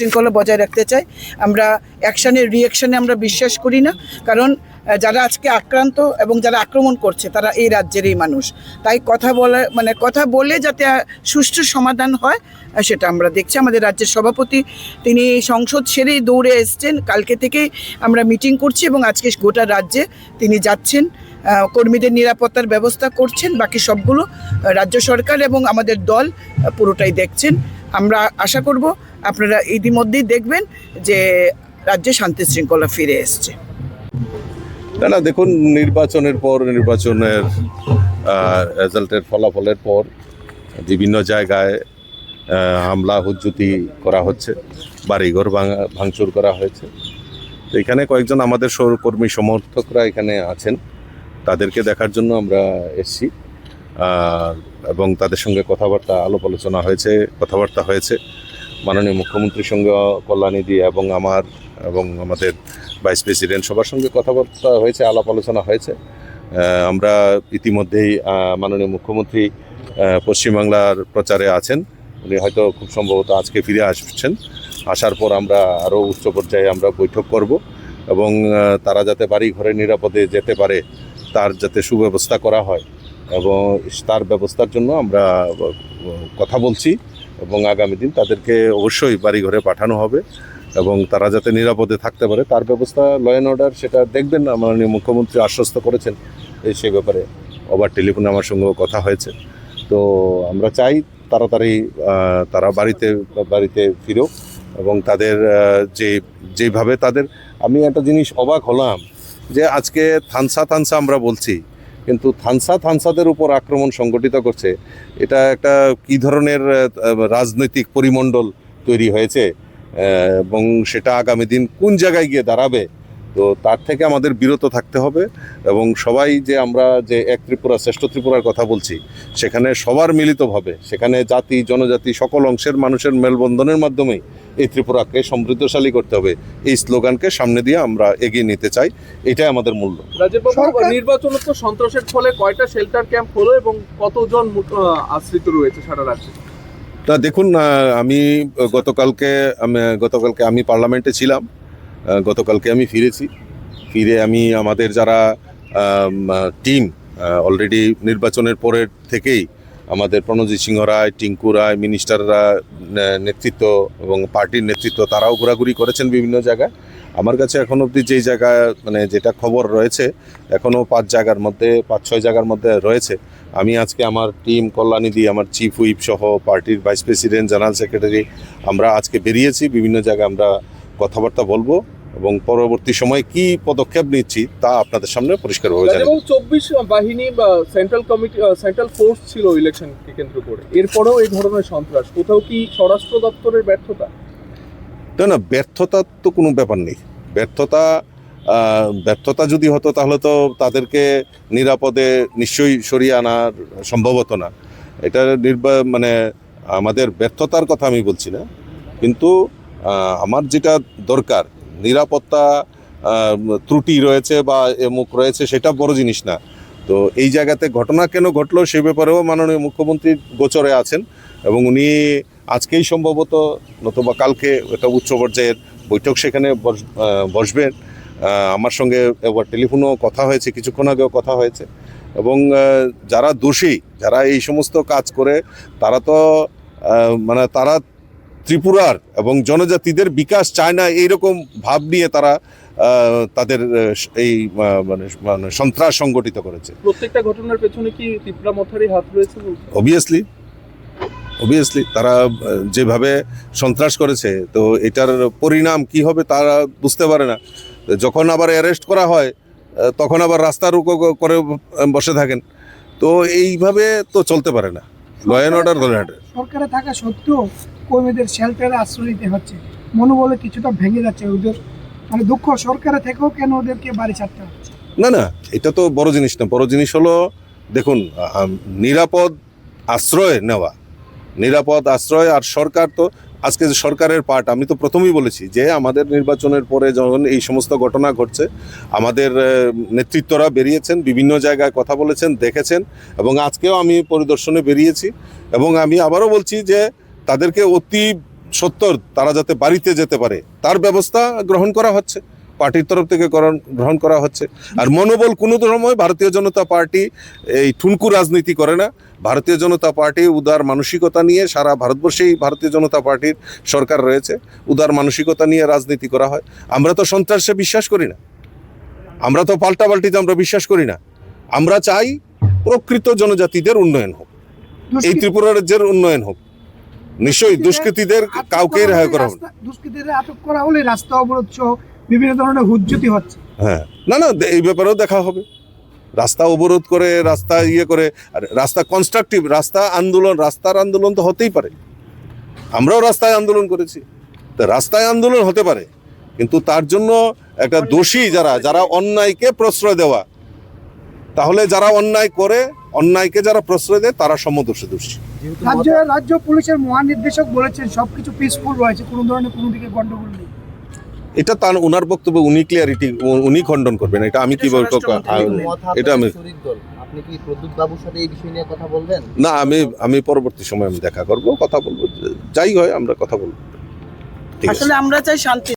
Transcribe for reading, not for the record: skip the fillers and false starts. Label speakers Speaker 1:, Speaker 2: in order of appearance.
Speaker 1: শৃঙ্খলা বজায় রাখতে চাই। আমরা অ্যাকশানের রিঅ্যাকশানে আমরা বিশ্বাস করি না, কারণ যারা আজকে আক্রান্ত এবং যারা আক্রমণ করছে তারা এই রাজ্যেরই মানুষ। তাই কথা বলে যাতে সুষ্ঠু সমাধান হয় সেটা আমরা দেখছি। আমাদের রাজ্যের সভাপতি তিনি সংসদ সেরেই দৌড়ে এসছেন, কালকে থেকেই আমরা মিটিং করছি এবং আজকে গোটা রাজ্যে তিনি যাচ্ছেন, কর্মীদের নিরাপত্তার ব্যবস্থা করছেন। বাকি সবগুলো রাজ্য সরকার এবং আমাদের দল পুরোটাই দেখছেন। আমরা আশা করব আপনারা ইতিমধ্যেই দেখবেন যে রাজ্যে শান্তি শৃঙ্খলা ফিরে এসছে।
Speaker 2: না, দেখুন, নির্বাচনের পর নির্বাচনের রেজাল্টের ফলাফলের পর বিভিন্ন জায়গায় হামলা হুজ্জুতি করা হচ্ছে, বাড়িঘর ভাঙচুর করা হয়েছে। তো এখানে কয়েকজন আমাদের সহকর্মী সমর্থকরা এখানে আছেন, তাদেরকে দেখার জন্য আমরা এসেছি এবং তাদের সঙ্গে আলাপ আলোচনা হয়েছে, কথাবার্তা হয়েছে। মাননীয় মুখ্যমন্ত্রীর সঙ্গে কল্যাণীদি এবং আমাদের ভাইস প্রেসিডেন্ট সবার সঙ্গে কথাবার্তা হয়েছে, আলাপ আলোচনা হয়েছে। আমরা ইতিমধ্যেই মাননীয় মুখ্যমন্ত্রী পশ্চিমবাংলার প্রচারে আছেন, উনি হয়তো খুব সম্ভবত আজকে ফিরে আসছেন। আসার পর আমরা আরও উচ্চ পর্যায়ে আমরা বৈঠক করব এবং তারা যাতে বাড়ি ঘরে নিরাপদে যেতে পারে তার যাতে সুব্যবস্থা করা হয় এবং তার ব্যবস্থার জন্য আমরা কথা বলছি এবং আগামী দিন তাদেরকে অবশ্যই বাড়ি ঘরে পাঠানো হবে এবং তারা যাতে নিরাপদে থাকতে পারে তার ব্যবস্থা, ল অ্যান্ড অর্ডার সেটা দেখবেন। মাননীয় মুখ্যমন্ত্রী আশ্বস্ত করেছেন সে ব্যাপারে, ওভার টেলিফোনে আমার সঙ্গেও কথা হয়েছে। তো আমরা চাই তাড়াতাড়ি তারা বাড়িতে ফিরুক এবং তাদের যেভাবে তাদের, আমি একটা জিনিস অবাক হলাম যে আজকে থানসা আমরা বলছি, কিন্তু থানসাদের উপর আক্রমণ সংগঠিত করছে। এটা একটা কী ধরনের রাজনৈতিক পরিমণ্ডল তৈরি হয়েছে এবং সেটা আগামী দিন কোন জায়গায় গিয়ে দাঁড়াবে, তো তার থেকে আমাদের বিরত থাকতে হবে এবং সবাই যে আমরা যে এক ত্রিপুরা শ্রেষ্ঠ ত্রিপুরার কথা বলছি, সেখানে সবার মিলিতভাবে, সেখানে জাতি জনজাতি সকল অংশের মানুষের মেলবন্ধনের মাধ্যমেই এই ত্রিপুরাকে সমৃদ্ধশালী করতে হবে, এই স্লোগানকে সামনে দিয়ে আমরা এগিয়ে নিতে চাই। এটাই আমাদের মূল্য।
Speaker 3: নির্বাচন তো সন্ত্রাসের ফলে কয়টা শেল্টার ক্যাম্প হলো এবং কতজন আশ্রিত রয়েছে সারা রাজ্যে?
Speaker 2: তা দেখুন, গতকালকে আমি পার্লামেন্টে ছিলাম, গতকালকে আমি ফিরে আমি আমাদের যারা টিম অলরেডি নির্বাচনের পরের থেকেই আমাদের প্রণজিৎ সিংহ রায়, টিঙ্কু রায়, মিনিস্টাররা নেতৃত্ব এবং পার্টির নেতৃত্ব তারাও ঘোরাঘুরি করেছেন বিভিন্ন জায়গায়। আমার কাছে এখন অবধি যেই জায়গায় যেটা খবর রয়েছে এখনও 5-6 জায়গার মধ্যে রয়েছে। আমি আজকে আমার টিম কল্যাণীদি, আমার চিফ হুইপ সহ পার্টির ভাইস প্রেসিডেন্ট, জেনারেল সেক্রেটারি, আমরা আজকে বেরিয়েছি, বিভিন্ন জায়গায় আমরা কথাবার্তা বলবো এবং পরবর্তী সময় কি পদক্ষেপ নিচ্ছি তা আপনাদের সামনে পরিষ্কারভাবে জানাবো।
Speaker 3: এবং 24 বাহিনী বা সেন্ট্রাল ফোর্স ছিল ইলেকশনকে কেন্দ্র করে, এরপরেও এই ধরনের সন্ত্রাস, কোথাও কি স্বরাষ্ট্র দপ্তরের ব্যর্থতা?
Speaker 2: না, ব্যর্থতার তো কোনো ব্যাপার নেই। ব্যর্থতা যদি হতো তাহলে তো তাদেরকে নিরাপদে নিশ্চয়ই সরিয়ে আনার সম্ভব হতো না। এটা আমাদের ব্যর্থতার কথা আমি বলছি না, কিন্তু আমার যেটা দরকার, নিরাপত্তা ত্রুটি রয়েছে বা এমুক রয়েছে সেটা বড় জিনিস না। তো এই জায়গাতে ঘটনা কেন ঘটলো সে ব্যাপারেও মাননীয় মুখ্যমন্ত্রী গোচরে আছেন এবং উনি আজকেই সম্ভবত নতুবা কালকে একটা উচ্চ পর্যায়ের বৈঠক সেখানে বসবেন। আমার সঙ্গে একবার টেলিফোনেও কথা হয়েছে, কিছুক্ষণ আগেও কথা হয়েছে এবং যারা দোষী, যারা এই সমস্ত কাজ করে তারা তো তারা ত্রিপুরার এবং জনজাতিদের বিকাশ চায় না, এইরকম ভাব নিয়ে তারা তাদের এই সন্ত্রাস সংগঠিত করেছে।
Speaker 3: প্রত্যেকটা ঘটনার পেছনে কি ত্রিপুরা মথারই হাত রয়েছে?
Speaker 2: অবভিয়াসলি তারা যেভাবে সন্ত্রাস করেছে, তো এটার পরিণাম কি হবে তারা বুঝতে পারে না। যখন আবার অ্যারেস্ট করা হয় তখন আবার রাস্তা রুকো করে বসে থাকেন, তো এইভাবে তো চলতে পারে না। ল অ্যান্ড অর্ডার
Speaker 4: সরকারে থাকা সত্ত্বেও কর্মীদের শেল্টারে আশ্রয় নিতে হচ্ছে, মনোবলে কিছুটা ভেঙে যাচ্ছে ওদের, দুঃখ সরকারে থেকেও কেন ওদেরকে বাড়ি ছাড়তে হচ্ছে?
Speaker 2: না, এটা তো বড় জিনিস না। বড় জিনিস হলো, দেখুন, নিরাপদ আশ্রয় আর সরকার তো আজকে সরকারের পার্ট। আমি তো প্রথমেই বলেছি যে আমাদের নির্বাচনের পরে যখন এই সমস্ত ঘটনা ঘটছে, আমাদের নেতৃত্বরা বেরিয়েছেন, বিভিন্ন জায়গায় কথা বলেছেন, দেখেছেন এবং আজকেও আমি পরিদর্শনে বেরিয়েছি এবং আমি আবারও বলছি যে তাদেরকে অতি সত্তর তারা যাতে বাড়িতে যেতে পারে তার ব্যবস্থা গ্রহণ করা হচ্ছে, পার্টির তরফ থেকে গ্রহণ করা হচ্ছে। আর মনোবল কোনো সময় ভারতীয় জনতা পার্টি এই ঠুনকু রাজনীতি করে না। ভারতীয় জনতা পার্টি উদার মানসিকতা নিয়ে, সারা ভারতবর্ষেই ভারতীয় জনতা পার্টির সরকার রয়েছে, উদার মানসিকতা নিয়ে রাজনীতি করা হয়। আমরা তো সন্ত্রাসে বিশ্বাস করি না, আমরা তো পাল্টাপাল্টিতে আমরা বিশ্বাস করি না। আমরা চাই প্রকৃত জনজাতিদের উন্নয়ন হোক, এই ত্রিপুরা রাজ্যের উন্নয়ন হোক। নিশ্চয়ই দুষ্কৃতীদের কাউকেই রেহাই করা হবে না।
Speaker 4: দুষ্কৃতীদের আটক করা হলে রাস্তা অবরোধ সহ বিভিন্ন ধরনের হুজ্জতি হচ্ছে।
Speaker 2: হ্যাঁ, না না, এই ব্যাপারেও দেখা হবে। রাস্তা অবরোধ করে, রাস্তা করে, আর রাস্তা কনস্ট্রাকটিভ, রাস্তার আন্দোলন তো হতেই পারে। আমরাও রাস্তায় আন্দোলন করেছি, তো রাস্তায় আন্দোলন হতে পারে, কিন্তু তার জন্য একটা দোষী যারা অন্যায়কে প্রশ্রয় দেওয়া, তাহলে যারা অন্যায় করে, অন্যায়কে যারা প্রশ্রয় দেয় তারা সমদোষী দোষী।
Speaker 4: রাজ্য পুলিশের মহানির্দেশক বলেছেন সবকিছু পিসফুল রয়েছে, কোনো ধরনের কোনো দিকে গন্ডগোল নেই।
Speaker 2: এটা তার ওনার বক্তব্য, উনি খণ্ডন করবেন। এটা আমি কি বলবো, এটা আমি
Speaker 5: আপনি কি প্রদ্যুৎ বাবুর সাথে এই বিষয় নিয়ে কথা বলবেন?
Speaker 2: না, আমি পরবর্তী সময় আমি দেখা করব, কথা বলবো, যাই হয় আমরা কথা বলবো। ঠিক আছে।
Speaker 1: আসলে আমরা চাই শান্তি।